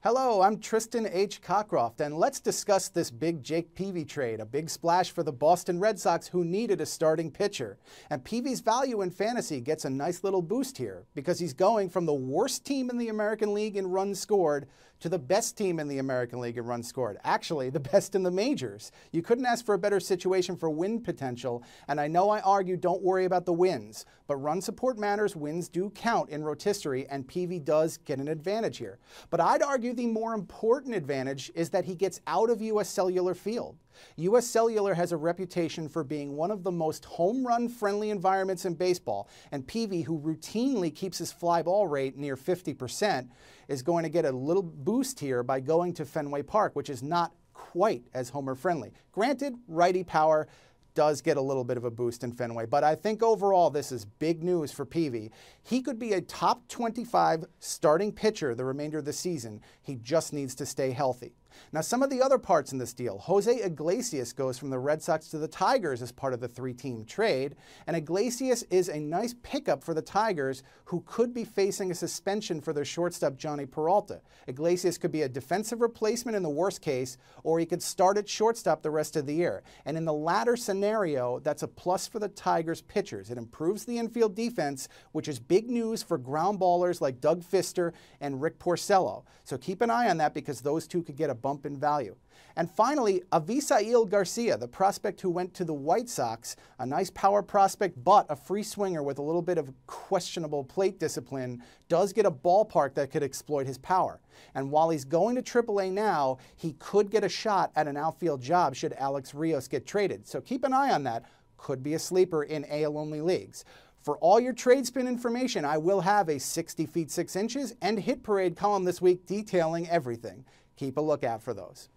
Hello, I'm Tristan H. Cockcroft, and let's discuss this big Jake Peavy trade, a big splash for the Boston Red Sox who needed a starting pitcher. And Peavy's value in fantasy gets a nice little boost here because he's going from the worst team in the American League in runs scored to the best team in the American League in runs scored. Actually, the best in the majors. You couldn't ask for a better situation for win potential, and I know I argue don't worry about the wins, but run support matters, wins do count in rotisserie, and Peavy does get an advantage here. But I'd argue the more important advantage is that he gets out of U.S. Cellular Field. U.S. Cellular has a reputation for being one of the most home run friendly environments in baseball, and Peavy, who routinely keeps his fly ball rate near 50%, is going to get a little boost here by going to Fenway Park, which is not quite as homer friendly. Granted, righty power does get a little bit of a boost in Fenway, but I think overall this is big news for Peavy. He could be a top 25 starting pitcher the remainder of the season. He just needs to stay healthy. Now, some of the other parts in this deal. Jose Iglesias goes from the Red Sox to the Tigers as part of the three-team trade, and Iglesias is a nice pickup for the Tigers, who could be facing a suspension for their shortstop, Johnny Peralta. Iglesias could be a defensive replacement in the worst case, or he could start at shortstop the rest of the year. And in the latter scenario, that's a plus for the Tigers pitchers. It improves the infield defense, which is big news for ground ballers like Doug Fister and Rick Porcello. So keep an eye on that because those two could get a bump in value. And finally, Avisail Garcia, the prospect who went to the White Sox, a nice power prospect, but a free swinger with a little bit of questionable plate discipline, does get a ballpark that could exploit his power. And while he's going to AAA now, he could get a shot at an outfield job should Alex Rios get traded. So keep an eye on that. Could be a sleeper in AL-only leagues. For all your trade spin information, I will have a 60 feet 6 inches and hit parade column this week detailing everything. Keep a lookout for those.